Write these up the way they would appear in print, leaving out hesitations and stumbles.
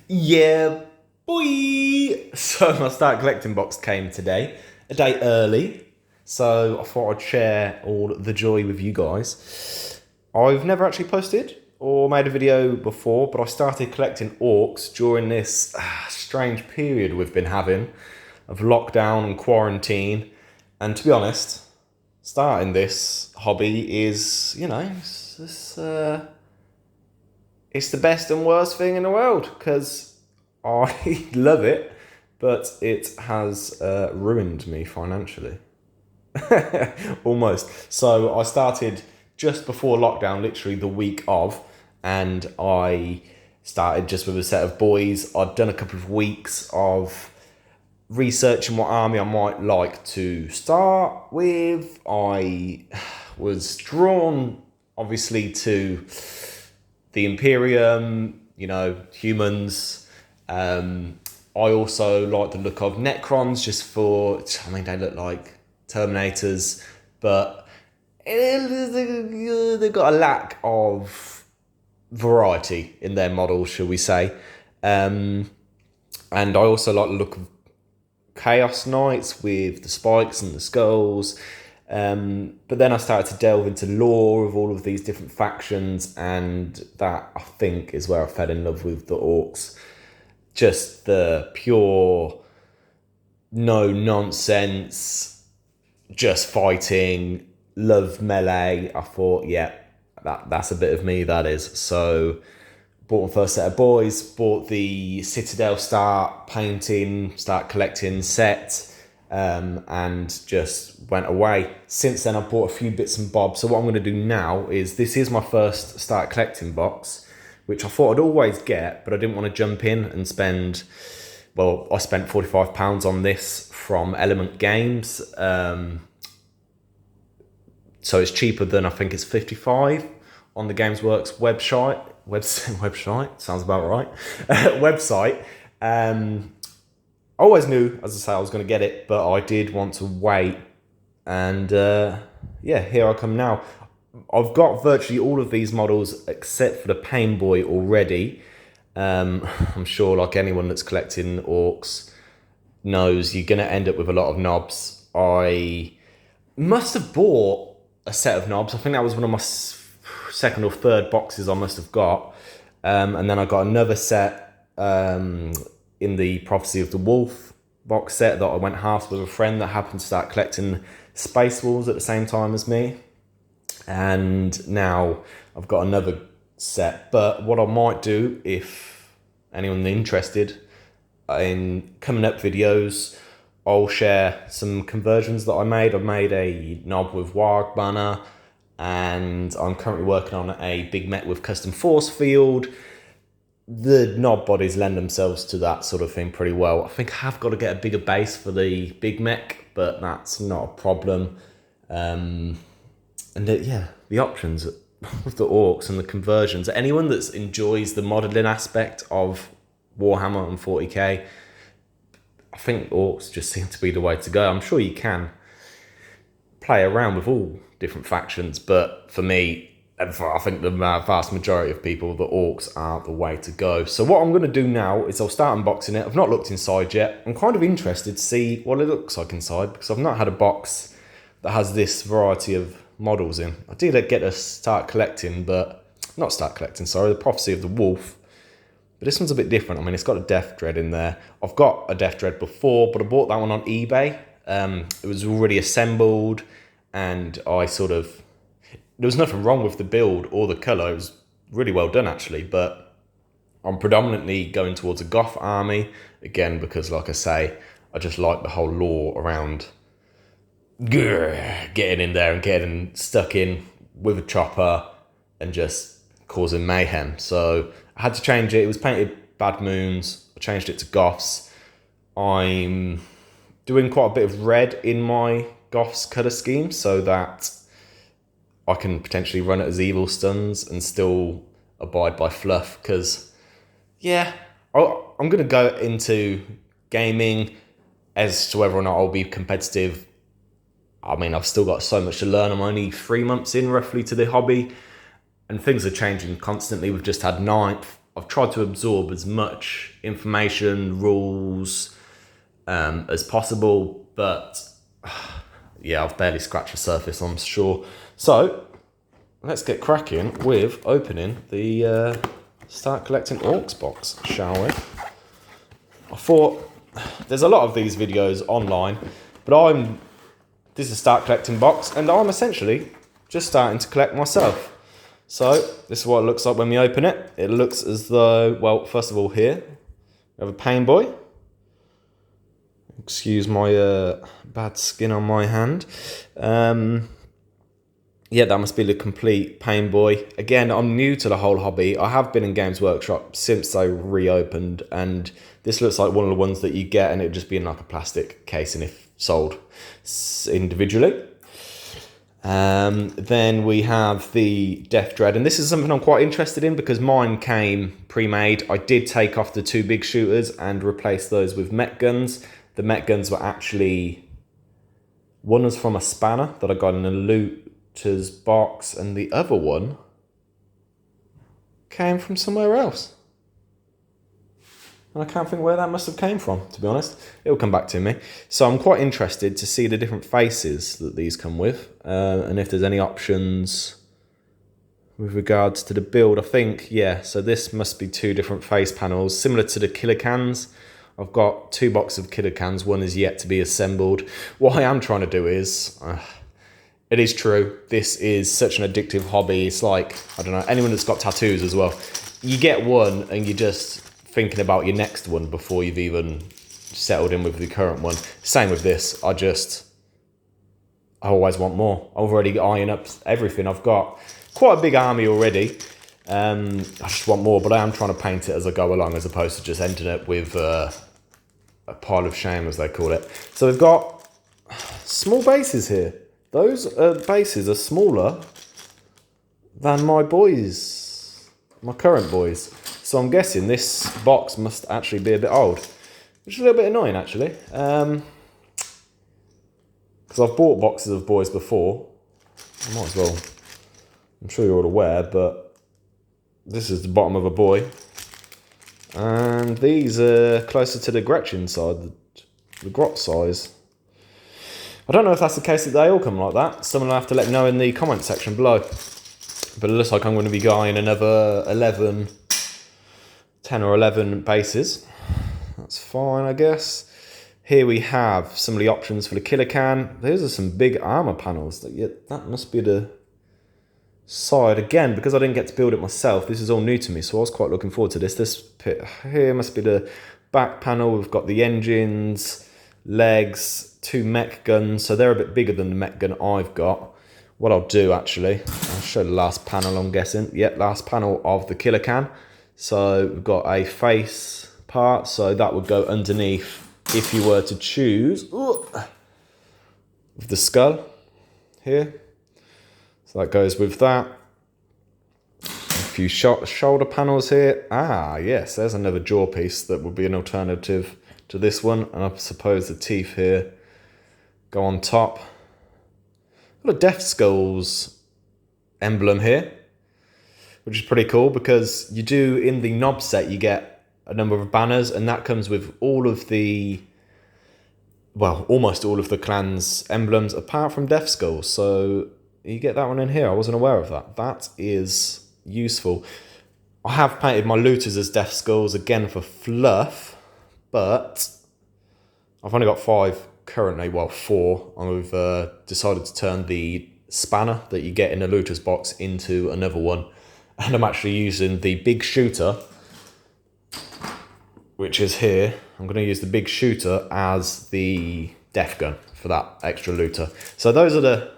Yeah, boy! So my Start Collecting box came today, a day early. So I thought I'd share all the joy with you guys. I've never actually posted or made a video before, but I started collecting orcs during this strange period we've been having of lockdown and quarantine. And to be honest, starting this hobby is, it's the best and worst thing in the world because I love it, but it has ruined me financially. Almost. So I started just before lockdown, literally the week of, and I started just with a set of boys. I'd done a couple of weeks of researching what army I might like to start with. I was drawn, obviously, to the Imperium, humans. I also like the look of Necrons they look like Terminators, but they've got a lack of variety in their models, shall we say. And I also like the look of Chaos Knights with the spikes and the skulls. But then I started to delve into lore of all of these different factions, and that, I think, is where I fell in love with the orcs. Just the pure, no nonsense, just fighting, love melee. I thought, yeah, that's a bit of me, that is. So bought my first set of boys, bought the Citadel Start Collecting set, and just went away. Since then, I've bought a few bits and bobs. So what I'm going to do now is, this is my first Start Collecting box, which I thought I'd always get, but I didn't want to jump in and spend... Well, I spent £45 on this from Element Games. So it's cheaper than, I think it's 55 on the Games Works website. Website sounds about right. Website. I always knew, as I say, I was going to get it, but I did want to wait. And here I come now. I've got virtually all of these models except for the Pain Boy already. I'm sure, like anyone that's collecting orcs knows, you're going to end up with a lot of knobs. I must have bought a set of knobs. I think that was one of my second or third boxes I must have got. And then I got another set in the Prophecy of the Wolf box set that I went halves with a friend that happened to start collecting Space Wolves at the same time as me. And now I've got another set. But what I might do, if anyone's interested in coming up videos, I'll share some conversions that I made. I've made a knob with Warg Banner, and I'm currently working on a big mech with custom force field. The knob bodies lend themselves to that sort of thing pretty well. I think I have got to get a bigger base for the big mech, but that's not a problem. The options with the orcs and the conversions. Anyone that enjoys the modelling aspect of Warhammer and 40k, I think orcs just seem to be the way to go. I'm sure you can play around with all different factions, but for me, and I think the vast majority of people, the orcs are the way to go. So what I'm going to do now is I'll start unboxing it. I've not looked inside yet. I'm kind of interested to see what it looks like inside, because I've not had a box that has this variety of models in. I did get a the Prophecy of the Wolf, but this one's a bit different. I mean, it's got a Death Dread in there. I've got a Death Dread before, but I bought that one on eBay. It was already assembled, and there was nothing wrong with the build or the colour. It was really well done, actually, but I'm predominantly going towards a Goth army, again, because, like I say, I just like the whole lore around getting in there and getting stuck in with a chopper and just causing mayhem. So I had to change it. It was painted Bad Moons. I changed it to Goths. I'm doing quite a bit of red in my Goths colour scheme so that I can potentially run it as evil stuns and still abide by fluff, because I'm going to go into gaming as to whether or not I'll be competitive. I mean, I've still got so much to learn. I'm only 3 months in roughly to the hobby, and things are changing constantly. We've just had ninth I've tried to absorb as much information, rules as possible, but yeah, I've barely scratched the surface, I'm sure. So let's get cracking with opening the Start Collecting Orks box, shall we? I thought there's a lot of these videos online, but this is a Start Collecting box, and I'm essentially just starting to collect myself. So this is what it looks like when we open it. It looks as though, well, first of all here, we have a Pain Boy. Excuse my bad skin on my hand. Yeah, that must be the complete Pain Boy. Again, I'm new to the whole hobby. I have been in Games Workshop since they reopened, and this looks like one of the ones that you get, and it'd just be in like a plastic casing if sold individually. Then we have the Death Dread, and this is something I'm quite interested in because mine came pre-made. I did take off the two big shooters and replace those with mech guns. The mech guns were actually, one was from a spanner that I got in a looter's box, and the other one came from somewhere else. And I can't think where that must have came from, to be honest. It'll come back to me. So I'm quite interested to see the different faces that these come with, and if there's any options with regards to the build. I think, yeah, so this must be two different face panels, similar to the killer cans. I've got two boxes of killer cans, one is yet to be assembled. What I am trying to do is, it is true, this is such an addictive hobby. It's like, I don't know, anyone that's got tattoos as well. You get one and you're just thinking about your next one before you've even settled in with the current one. Same with this, I always want more. I'm already eyeing up everything. I've got quite a big army already. I just want more, but I am trying to paint it as I go along as opposed to just ending up with a pile of shame, as they call it. So we've got small bases here. Those bases are smaller than my boys, my current boys. So I'm guessing this box must actually be a bit old, which is a little bit annoying actually. Because I've bought boxes of boys before. I might as well, I'm sure you're all aware, but this is the bottom of a boy. And these are closer to the Gretchen side, the grot size. I don't know if that's the case that they all come like that. Someone will have to let me know in the comment section below. But it looks like I'm going to be buying another 10 or 11 bases. That's fine, I guess. Here we have some of the options for the killer can. Those are some big armor panels. That must be the side. Again, because I didn't get to build it myself, this is all new to me, so I was quite looking forward to this. This bit here must be the back panel. We've got the engines, legs, two mech guns, so they're a bit bigger than the mech gun I've got. What I'll do actually, I'll show the last panel, I'm guessing. Yep, last panel of the killer can. So we've got a face part, so that would go underneath if you were to choose with the skull here. So that goes with that. A few shoulder panels here. Ah, yes, there's another jaw piece that would be an alternative to this one. And I suppose the teeth here go on top. Got a Death Skulls emblem here, which is pretty cool because you do, in the Noob set, you get a number of banners, and that comes with all of the, well, almost all of the clan's emblems apart from Death Skulls. So you get that one in here. I wasn't aware of that. That is useful. I have painted my looters as Death Skulls again for fluff, but I've only got 5 currently, well 4. I've decided to turn the spanner that you get in a looter's box into another one, and I'm actually using the big shooter, which is here. I'm going to use the big shooter as the death gun for that extra looter. So those are the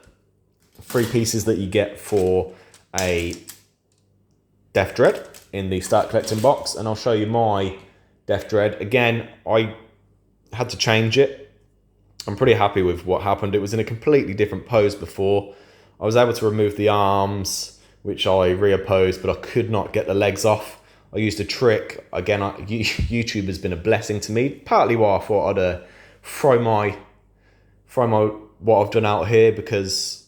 3 pieces that you get for a Death Dread in the Start Collecting box, and I'll show you my Death Dread. Again, I had to change it. I'm pretty happy with what happened. It was in a completely different pose before. I was able to remove the arms, which I reopposed, but I could not get the legs off. I used a trick. Again, YouTube has been a blessing to me. Partly why I thought I'd throw my what I've done out here, because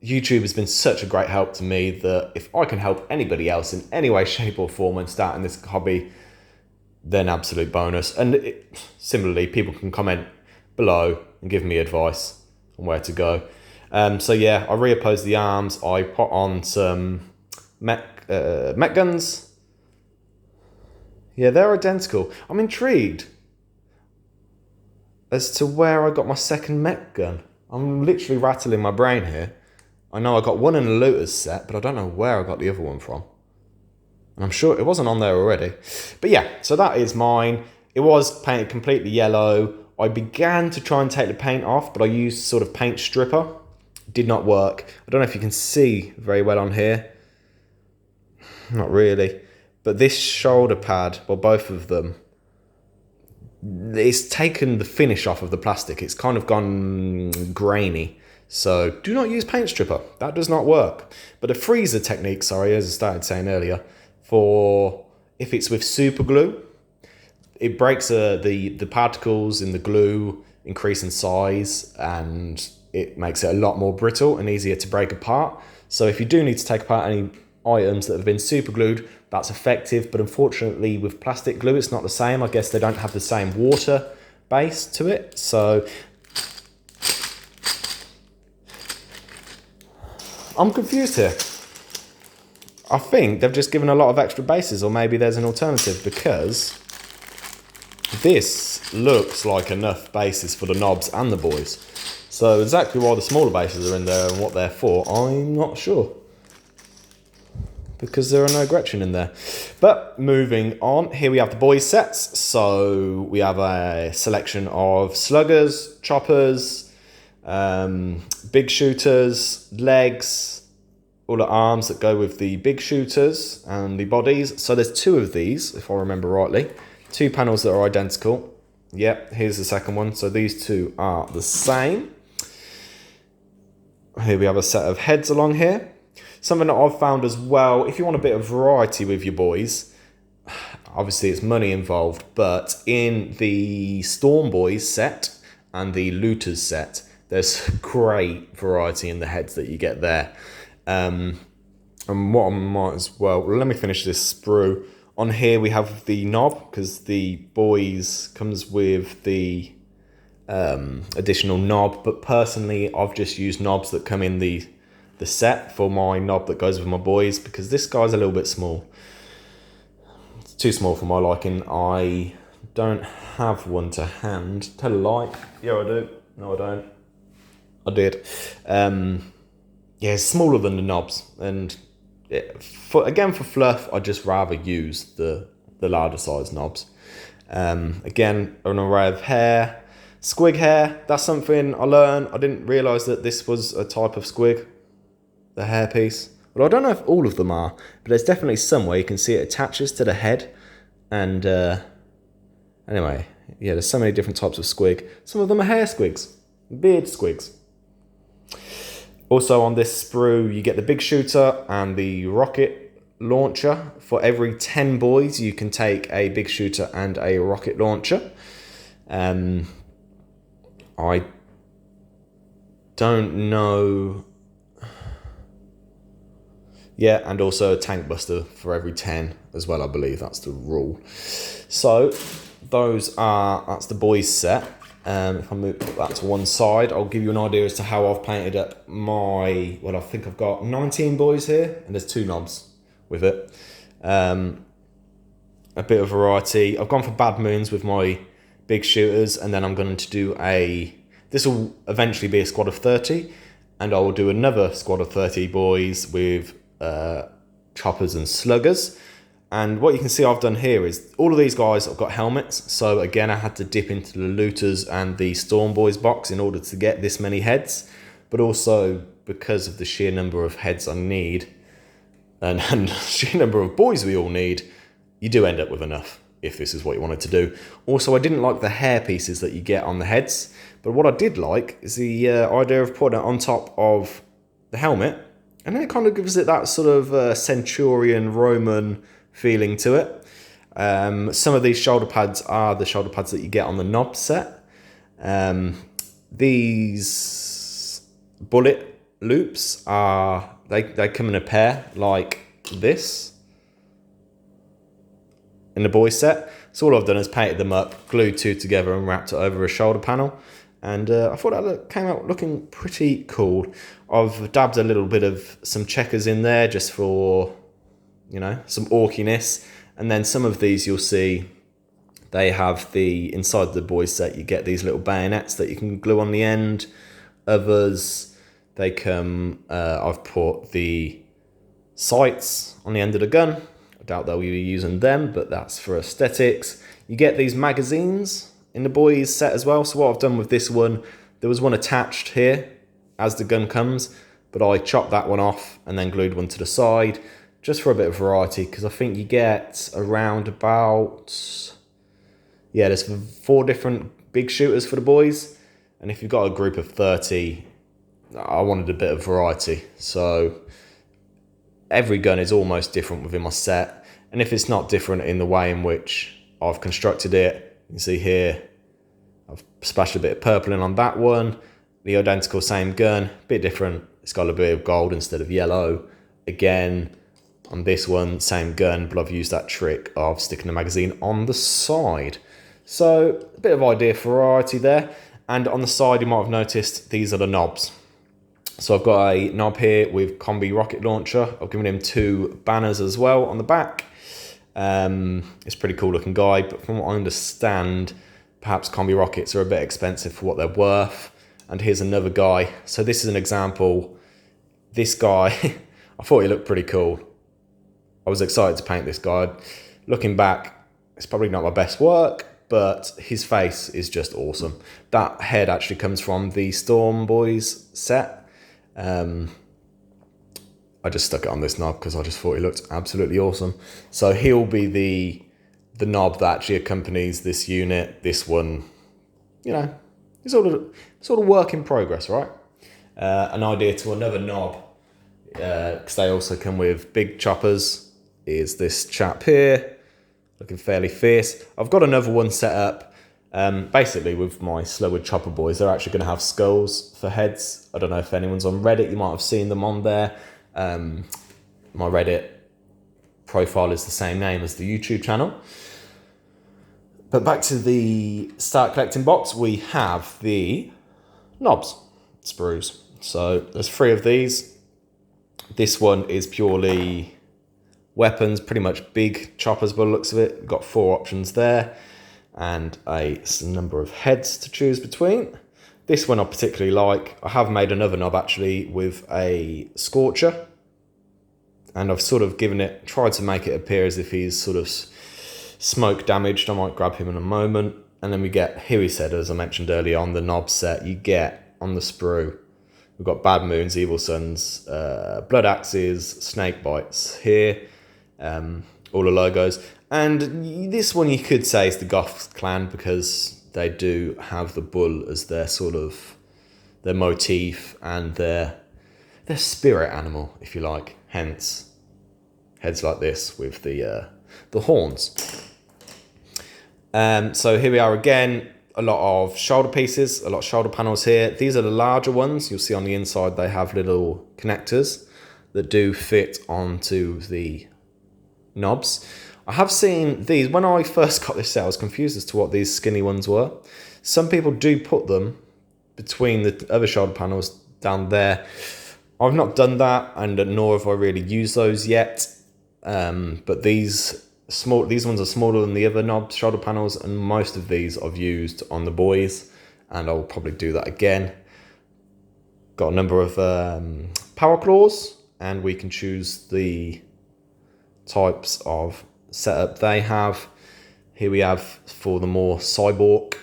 YouTube has been such a great help to me that if I can help anybody else in any way, shape or form when starting this hobby, then absolute bonus. And similarly, people can comment below and give me advice on where to go. So yeah, I reopposed the arms. I put on some mech guns. Yeah, they're identical. I'm intrigued as to where I got my second mech gun. I'm literally rattling my brain here. I know I got one in a looter's set, but I don't know where I got the other one from. And I'm sure it wasn't on there already. But yeah, so that is mine. It was painted completely yellow. I began to try and take the paint off, but I used sort of paint stripper. It did not work. I don't know if you can see very well on here. Not really. But this shoulder pad, well, both of them, it's taken the finish off of the plastic. It's kind of gone grainy. So do not use paint stripper. That does not work. But a freezer technique, sorry, as I started saying earlier, for if it's with super glue, it breaks the particles in the glue increase in size, and it makes it a lot more brittle and easier to break apart. So if you do need to take apart any items that have been super glued, that's effective. But unfortunately with plastic glue, it's not the same. I guess they don't have the same water base to it. So I'm confused here. I think they've just given a lot of extra bases, or maybe there's an alternative, because this looks like enough bases for the knobs and the boys. So exactly why the smaller bases are in there and what they're for, I'm not sure. Because there are no Gretchen in there. But moving on, here we have the boys sets. So we have a selection of sluggers, choppers, big shooters, legs, all the arms that go with the big shooters and the bodies. So there's two of these, if I remember rightly. Two panels that are identical. Yep, here's the second one. So these two are the same. Here we have a set of heads along here. Something that I've found as well, if you want a bit of variety with your boys, obviously it's money involved, but in the Storm Boys set and the Looters set, there's great variety in the heads that you get there. And what I might as well, let me finish this sprue. On here we have the knob, because the boys comes with the additional knob, but personally I've just used knobs that come in the set for my knob that goes with my boys, because this guy's a little bit small. It's too small for my liking. I don't have one to hand. Tell a lie. Yeah, I do. No, I don't. I did. Yeah, it's smaller than the knobs, and for fluff, I'd just rather use the larger size knobs. Again, an array of hair, squig hair. That's something I learned. I didn't realise that this was a type of squig, the hair piece. Well, I don't know if all of them are, but there's definitely some where you can see it attaches to the head. And anyway, yeah, there's so many different types of squig. Some of them are hair squigs, beard squigs. Also on this sprue, you get the big shooter and the rocket launcher. For every 10 boys, you can take a big shooter and a rocket launcher. I don't know. Yeah, and also a tank buster for every 10 as well, I believe that's the rule. So that's the boys set. If I put that to one side, I'll give you an idea as to how I've painted up my, well, I think I've got 19 boys here, and there's 2 knobs with it. A bit of variety. I've gone for bad moons with my big shooters, and then I'm going to do this will eventually be a squad of 30, and I will do another squad of 30 boys with choppers and sluggers. And what you can see I've done here is all of these guys have got helmets. So again, I had to dip into the Looters and the Storm Boys box in order to get this many heads. But also because of the sheer number of heads I need and sheer number of boys we all need, you do end up with enough if this is what you wanted to do. Also, I didn't like the hair pieces that you get on the heads. But what I did like is the idea of putting it on top of the helmet. And then it kind of gives it that sort of Centurion Roman feeling to it. Some of these shoulder pads are the shoulder pads that you get on the knob set. These bullet loops are, they come in a pair like this in the boys set. So all I've done is painted them up, glued two together and wrapped it over a shoulder panel. And I thought that came out looking pretty cool. I've dabbed a little bit of some checkers in there just for, you know, some orkiness. And then some of these you'll see, they have the, inside the boys set, you get these little bayonets that you can glue on the end. Others, they come, I've put the sights on the end of the gun. I doubt they'll be using them, but that's for aesthetics. You get these magazines in the boys set as well. So what I've done with this one, there was one attached here as the gun comes, but I chopped that one off and then glued one to the side just for a bit of variety, because I think you get around about, yeah, there's 4 different big shooters for the boys. And if you've got a group of 30, I wanted a bit of variety. So every gun is almost different within my set. And if it's not different in the way in which I've constructed it, you can see here, I've splashed a bit of purple in on that one. The identical same gun, bit different. It's got a bit of gold instead of yellow. Again, on this one, same gun, but I've used that trick of sticking the magazine on the side. So a bit of idea for variety there. And on the side, you might have noticed, these are the knobs. So I've got a knob here with Combi rocket launcher. I've given him 2 banners as well on the back. It's a pretty cool looking guy, but from what I understand, perhaps Combi rockets are a bit expensive for what they're worth. And here's another guy. So this is an example. This guy, I thought he looked pretty cool. I was excited to paint this guy. Looking back, it's probably not my best work, but his face is just awesome. That head actually comes from the Storm Boys set. I just stuck it on this knob because I just thought he looked absolutely awesome. So he'll be the knob that actually accompanies this unit. This one, you know, it's sort of work in progress, right? An idea to another knob, because they also come with big choppers, is this chap here, looking fairly fierce. I've got another one set up. Basically, with my Slowwood chopper boys, they're actually going to have skulls for heads. I don't know if anyone's on Reddit. You might have seen them on there. My Reddit profile is the same name as the YouTube channel. But back to the Start Collecting box, we have the knobs, sprues. So there's 3 of these. This one is purely weapons, pretty much big choppers by the looks of it. We've got 4 options there and a number of heads to choose between. This one I particularly like. I have made another knob actually with a scorcher, and I've sort of tried to make it appear as if he's sort of smoke damaged. I might grab him in a moment. And then we get, here he said, as I mentioned earlier on the knob set, you get on the sprue, we've got Bad Moons, Evil Suns, Blood Axes, Snake Bites here. All the logos. And this one you could say is the Goth clan, because they do have the bull as their sort of their motif and their spirit animal, if you like. Hence heads like this with the horns. So here we are again, a lot of shoulder pieces, a lot of shoulder panels here. These are the larger ones. You'll see on the inside they have little connectors that do fit onto the knobs. I have seen these, when I first got this set I was confused as to what these skinny ones were. Some people do put them between the other shoulder panels down there. I've not done that, and nor have I really used those yet. But these ones are smaller than the other knob shoulder panels, and most of these I've used on the boys, and I'll probably do that again. Got a number of power claws, and we can choose the types of setup they have. Here we have for the more cyborg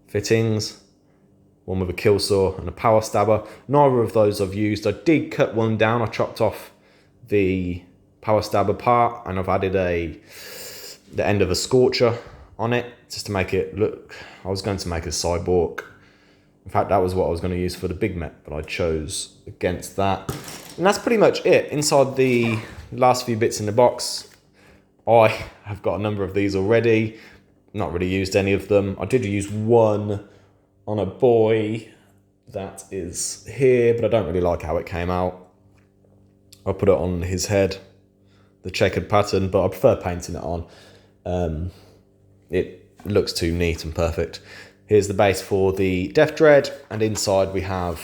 fittings, one with a kill saw and a power stabber. Neither of those I've used. I did cut one down. I chopped off the power stabber part, and I've added the end of a scorcher on it just to make it look. I was going to make a cyborg. In fact, that was what I was going to use for the big mech, but I chose against that. And that's pretty much it. Inside the last few bits in the box, I have got a number of these already. Not really used any of them. I did use one on a boy that is here, but I don't really like how it came out. I put it on his head, the checkered pattern, but I prefer painting it on. It looks too neat and perfect. Here's the base for the Death Dread, and inside we have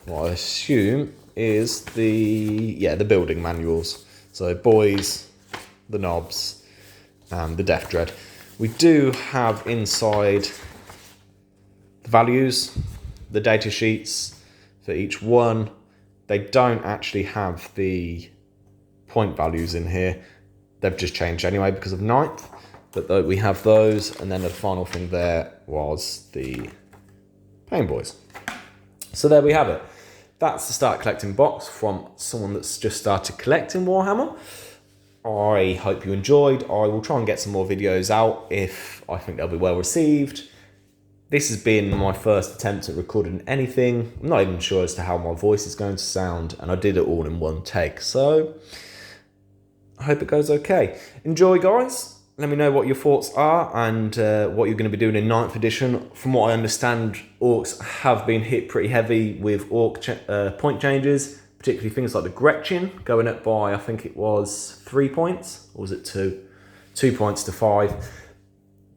what I assume is the building manuals. So boys, the knobs, and the Death Dread. We do have inside the values, the data sheets for each one. They don't actually have the point values in here. They've just changed anyway because of 9th. But we have those, and then the final thing there was the Pain Boys. So there we have it. That's the Start Collecting box from someone that's just started collecting Warhammer. I hope you enjoyed. I will try and get some more videos out if I think they'll be well received. This has been my first attempt at recording anything. I'm not even sure as to how my voice is going to sound, and I did it all in one take, so I hope it goes okay. Enjoy, guys. Let me know what your thoughts are and what you're going to be doing in 9th edition. From what I understand, Orks have been hit pretty heavy with point changes, particularly things like the Gretchen going up by, I think it was 3 points, or was it 2? 2 points to 5.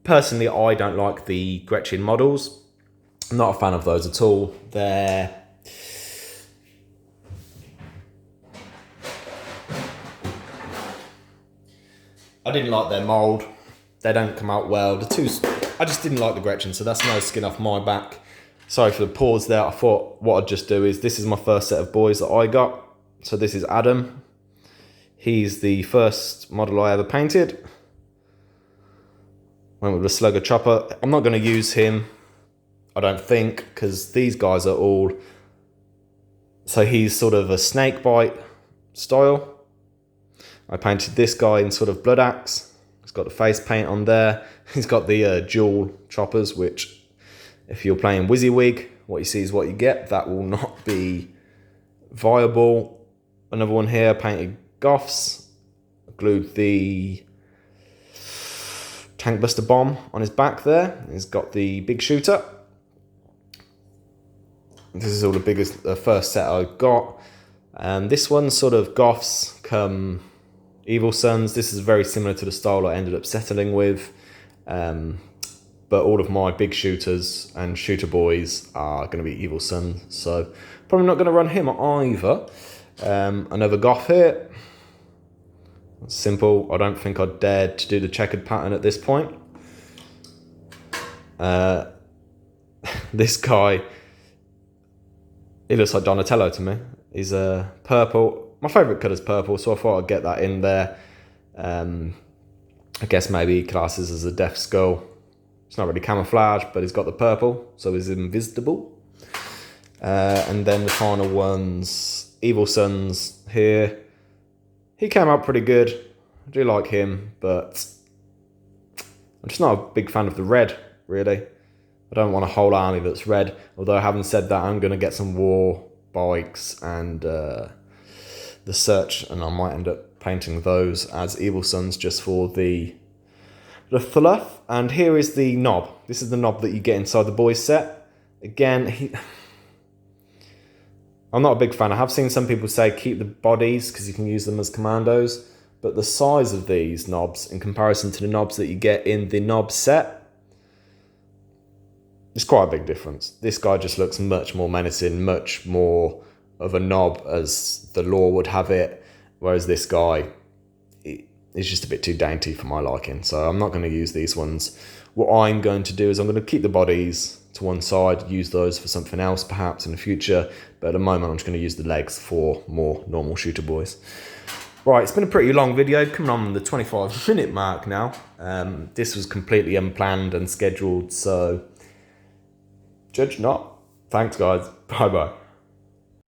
Personally, I don't like the Gretchen models. I'm not a fan of those at all. I didn't like their mould. They don't come out well. I just didn't like the Gretchen, so that's no skin off my back. Sorry for the pause there. I thought what I'd just do is, this is my first set of boys that I got. So this is Adam. He's the first model I ever painted. Went with the Slugger Chopper. I'm not going to use him, I don't think, because these guys are all... So he's sort of a snake bite style. I painted this guy in sort of Blood Axe. He's got the face paint on there. He's got the dual choppers, which if you're playing WYSIWYG, what you see is what you get. That will not be viable. Another one here, painted Goths. Glued the Tank Buster Bomb on his back there. He's got the big shooter. This is all the biggest, first set I got. This one's sort of Goths come Evil Sons. This is very similar to the style I ended up settling with. But all of my big shooters and shooter boys are going to be Evil Sons. So probably not going to run him either. Another Goth here. Simple. I don't think I'd dare to do the checkered pattern at this point. This guy, he looks like Donatello to me. He's purple. My favourite colour is purple, so I thought I'd get that in there. I guess maybe classes as a Death Skull. It's not really camouflage, but he's got the purple, so he's invisible. And then the final one's Evil Sons here. He came out pretty good. I do like him, but I'm just not a big fan of the red, really. I don't want a whole army that's red. Although, having said that, I'm going to get some war bikes and the Search, and I might end up painting those as Evil Sons just for the fluff. And here is the knob. This is the knob that you get inside the boys set. Again, I'm not a big fan. I have seen some people say keep the bodies because you can use them as commandos, but the size of these knobs in comparison to the knobs that you get in the knob set, it's quite a big difference. This guy just looks much more menacing, much more of a knob as the lore would have it, whereas this guy is just a bit too dainty for my liking, so I'm not going to use these ones. What I'm going to do is I'm going to keep the bodies to one side, use those for something else perhaps in the future, but at the moment I'm just going to use the legs for more normal shooter boys. Right, it's been a pretty long video, coming on the 25-minute mark now. This was completely unplanned and scheduled, so judge not. Thanks guys, bye bye.